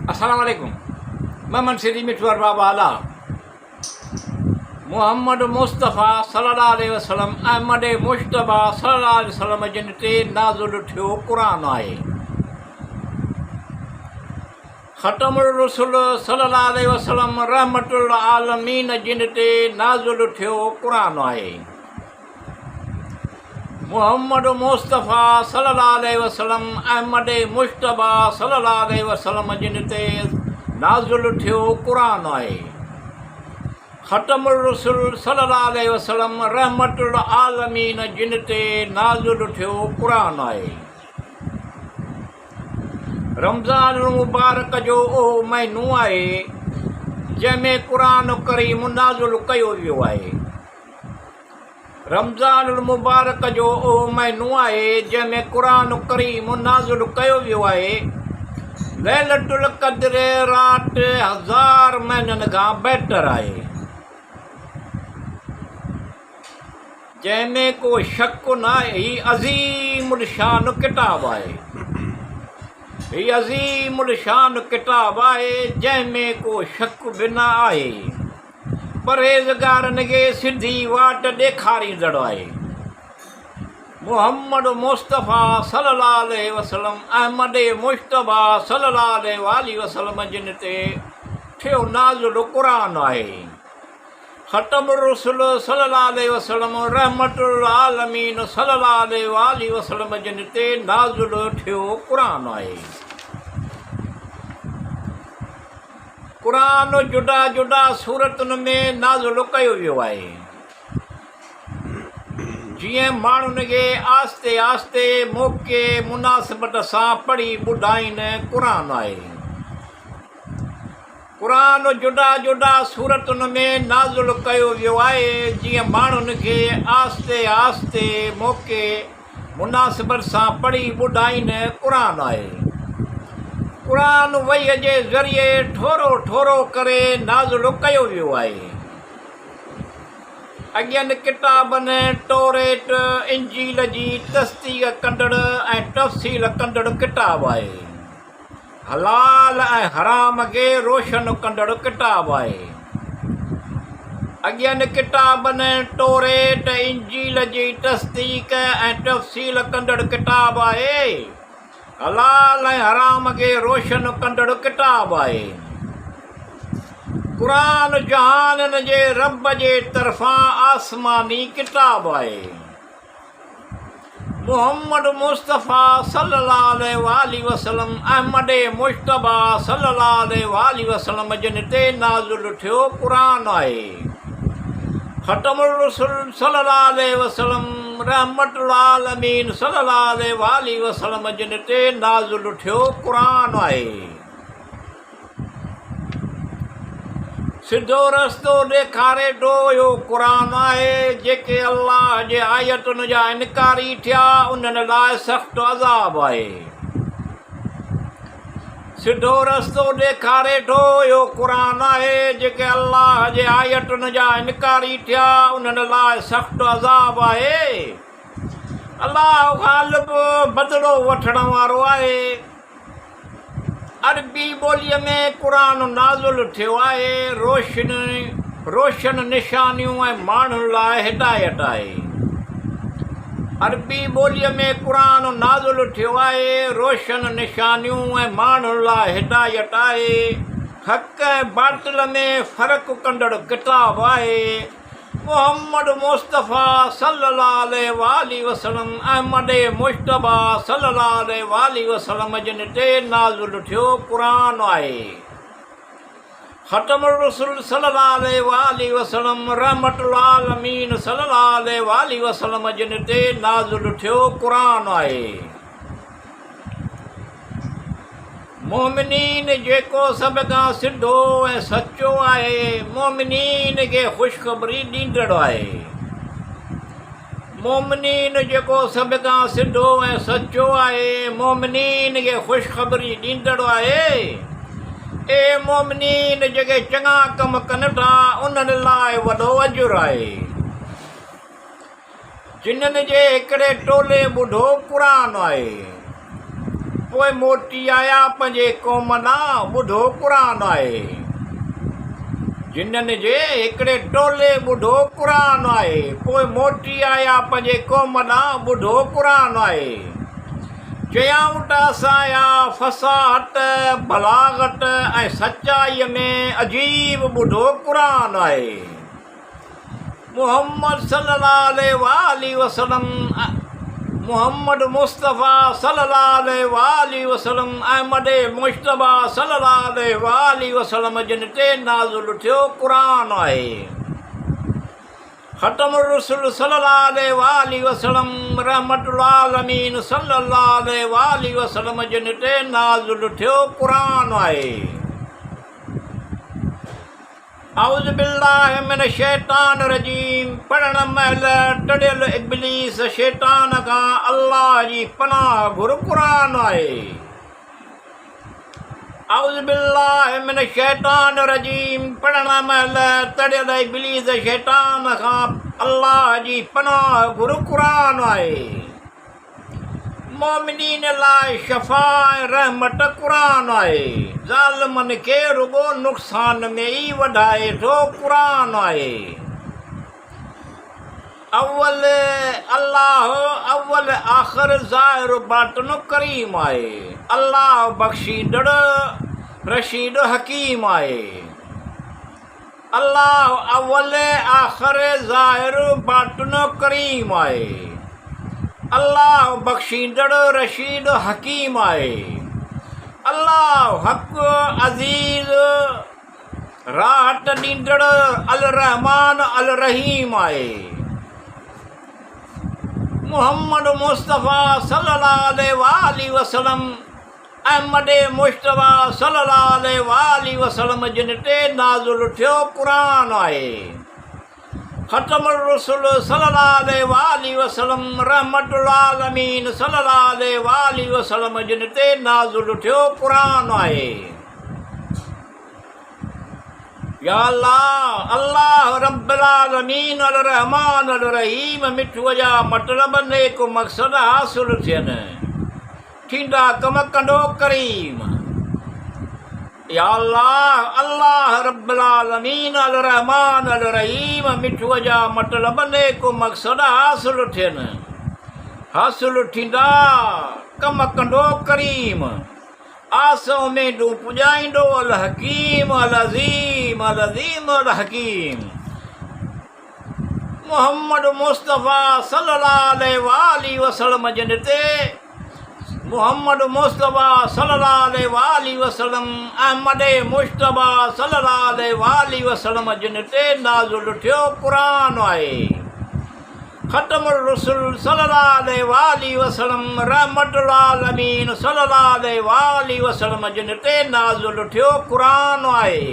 Assalamualaikum. Maman Siri Mitwar Baba Allah. Muhammad Mustafa sallallahu alaihi wasallam Ahmad Mustafa sallallahu alaihi wasallam जिन ते नाज़ुल थियो क़ुरान आहे। ख़तमुर रसूल सल्लल्लाहु अलैहि वसल्लम रहमतुल आलमीन जिन ते नाज़ुल थियो क़ुरान आहे। मुहम्मद मुस्तफ़ा सल्लल्लाहु अलैहि वसल्लम अहमद मुश्तबा सल्लल्लाहु अलैहि वसल्लम जिन ते नाज़ुल थियो क़ुरान आहे। ख़तमुर रसूल सल्लल्लाहु अलैहि वसल्लम रहमतुल आलमीन जिन ते नाज़ुल थियो क़ुरान आहे। रमज़ान मुबारक जो उहो महीनो आहे जंहिंमें क़ुरान करीम नाज़ुल कयो वियो आहे। रमज़ान मुबारक जो उहो महीनो आहे जंहिंमें क़ुरान करीम नाज़ुल कयो वियो आहे। लैलतुल क़द्र राति 1000 महीननि खां बहितर आहे, जंहिंमें को शक न आहे। ही अज़ीमुल शान किताब आहे, ही अज़ीमुल शान किताब आहे जंहिंमें को शक बि न आहे। परहेज़गारनि खे सिधी वाट ॾेखारींदड़ आहे। मुहम्मद मुस्तफ़ा सल्लल्लाहु अलैहि वसल्लम अहमद मुश्तबा सल्लल्लाहु अलैहि वसल्लम जिन ते थियो नाज़ुल क़ुरान आहे। ख़तमुर रसूल सल्लल्लाहु अलैहि वसल्लम रहमतुल आलमीन सल्लल्लाहु अलैहि वसल्लम जिन ते नाज़ुल थियो क़ुरान आहे। क़ुरान जुदा जुदा सूरतुनि में नाज़ुल कयो वियो आहे। जीअं माण्हुनि खे आस्ते आस्ते मौक़े मुनासिबत सां पढ़ी ॿुधाईनि क़ुरान आहे। क़ुरान जुदा जुदा सूरतुनि में नाज़ुल कयो वियो आहे जीअं माण्हुनि खे आस्ते आस्ते मौक़े मुनासिबत सां पढ़ी ॿुधाईनि क़ुरान आहे। क़ुरान वहीअ जे ज़रिए थोरो थोरो करे नाज़ुल कयो वियो आहे। अॻियनि किताबनि तौरेत इंजील जी तस्दीक़ कंदड़ ऐं तफ़सील कंदड़ किताब आहे। हलाल ऐं हराम खे रोशन कंदड़ किताब आहे। अॻियनि किताबनि तौरेत इंजील जी तस्दीक़ ऐं तफ़सील कंदड़ किताब आहे। हलाल ऐं हराम खे रोशन कंदड़ किताब आहे। क़ुरान जहाननि जे रब जे तरफ़ां आसमानी किताब आहे। मुहम्मद मुस्तफ़ा सल्लल्लाहु अलैहि वसल्लम अहमद मुश्तबा सल्लल्लाहु अलैहि वसल्लम जिन ते नाज़ुल थियो क़ुरान आहे। ख़तमुर रसूल सल्लल्लाहु अलैहि वसल्लम रहमतुल आलमीन सल्लल्लाहु अलैहि वसल्लम जिन ते नाज़ुल थियो क़ुरान आहे। सिधो रस्तो ॾेखारे थो इहो क़ुरान आहे। जेके अल्लाह जे आयतुनि जा इनकारी थिया उन्हनि लाइ सख़्तु अज़ाब आहे। सिधो रस्तो ॾेखारे थो इहो क़ुरान आहे। जेके अल्लाह जे आयतुनि जा इनकारी थिया उन्हनि लाइ सख़्तु अज़ाब आहे। अल्लाह ग़ालिब बदिलो वठण वारो आहे। अरबी ॿोलीअ में क़ुरान नाज़ुल थियो आहे। रोशन निशानियूं ऐं माण्हुनि लाइ हिदायत आहे। अरबी ॿोलीअ में क़ुरान नाज़ुल थियो आहे। रोशन निशानियूं ऐं माण्हुनि लाइ हिदायत आहे। हक़ ऐं बातिल में फ़र्क़ु कंदड़ किताब आहे। मुहम्मद मुस्तफ़ा सल्लल्लाहु अलैहि वसल्लम अहमद मुश्तबा सल्लल्लाहु अलैहि वसल्लम जिन ते नाज़ुल थियो क़ुरान आहे। ख़तमुर रसूल सल्लल्लाहु अलैहि वसल्लम रहमतुल आलमीन सल्लल्लाहु अलैहि वसल्लम जिन ते नाज़ुल थियो क़ुरान आहे। मोमिनीन जेको सभ खां सिधो ऐं सचो आहे, मोमिनीन खे ख़ुशख़बरी ॾींदड़ आहे। मोमिनीन जेको सभ खां सिधो ऐं सचो आहे, मोमिनीन खे ख़ुशख़बरी ॾींदड़ आहे। ए मोमिनीन जेके चङा कम कनि था उन्हनि लाइ वॾो अजुर आहे। जिन्हनि जे हिकिड़े टोले ॿुधो क़ुरान आहे। पोइ मोटी आया पंहिंजे क़ौम ॾांहुं ॿुधो क़ुरान आहे। जिन्हनि जे हिकिड़े टोले ॿुधो क़ुरान आहे, पोइ मोटी आया पंहिंजे क़ौम ॾांहुं ॿुधो क़ुरान आहे। चयाऊं त असांजा फसाहत, बलागत ऐं सचाईअ में अजीब ॿुधो क़ुरान आहे। मुहम्मद सल्लल्लाहु अलैहि वसल्लम, मुहम्मद मुस्तफ़ा सल्लल्लाहु अलैहि वसल्लम अहमद मुश्तबा सल्लल्लाहु अलैहि वसल्लम जिन ते नाज़िल थियो क़ुरान आहे। ख़तमुर रसूल सल्लल्लाहु अलैहि वसल्लम रहमतुल आलमीन सल्लल्लाहु अलैहि वसल्लम जिन ते नाज़िल थियो क़ुरान आहे। औज़ु बिल्लाहि मिन शैतान रजीम पढ़ण महिल टड़ियल इब्लीस शैतान खां अल्लाह जी पनाह घुर क़ुरान आहे। औज़ु बिल्लाहि मिन शैतान रजीम पढ़ण महिल टड़ियल इब्लीस शैतान खां अल्लाह जी पनाह घुर क़ुरान आहे। मोमिनीन लाइ शफ़ा ऐं रहमत क़ुरान आहे। ज़ालिमनि खे रुॻो नुक़सान में ई वधाए थो क़ुरान आहे। अव्वल अल्लाह अव्वल आख़िर ज़ाहिर बातिन करीम आहे। अल्लाह बख़्शींदड़ रशीद हकीम आहे। अल्लाह अव्वल आख़िर ज़ाहिर बातिन करीम आहे। अल्लाह बख़्शींदड़ रशीद हकीम आहे। अल्लाह हक़ अज़ीज़ राहत ॾींदड़ अल रहमान अल रहीम आहे। मुहम्मद मुस्तफ़ा सल्लल्लाहु अलैहि वसल्लम अहमद मुश्तबा सल्लल्लाहु अलैहि वसल्लम जिन ते नाज़िल थियो क़ुरान आहे। ख़तमुर रसूल सल्लल्लाहु अलैहि वसल्लम रहमतुल आलमीन सल्लल्लाहु अलैहि वसल्लम जिन ते नाज़िल थियो क़ुरान आहे। या अल्लाह अल्लाह रब्बुल आलमीन अल रहमान अल रहीम मिठूअ जा मतिलब नेक मक़सद हासिल थियनि, थींदा कम कंदो करीम। या अल्लाह अल्लाह रब्बुल आलमीन अल रहमान अल रहीम मिठूअ जा मतिलब नेक मक़सद हासिल थियनि, हासिल थींदा कम कंदो करीम। आस उमेदूं पुॼाईंदो अल हकीम अल अज़ीम अल अज़ीम अल हकीम। मुहम्मद मुस्तफ़ा सल्लल्लाहु अलैहि वसल्लम जिन ते मुहम्मद मुस्तफ़ा सल्लल्लाहु अलैहि वसल्लम अहमद मुश्तबा सल्लल्लाहु अलैहि वसल्लम जिन ते नाज़िल थियो क़ुरान आहे। ख़तमुर रसूल सल्लल्लाहु अलैहि वसल्लम रहमतुल आलमीन सल्लल्लाहु अलैहि वसल्लम जिन ते नाज़िल थियो क़ुरान आहे।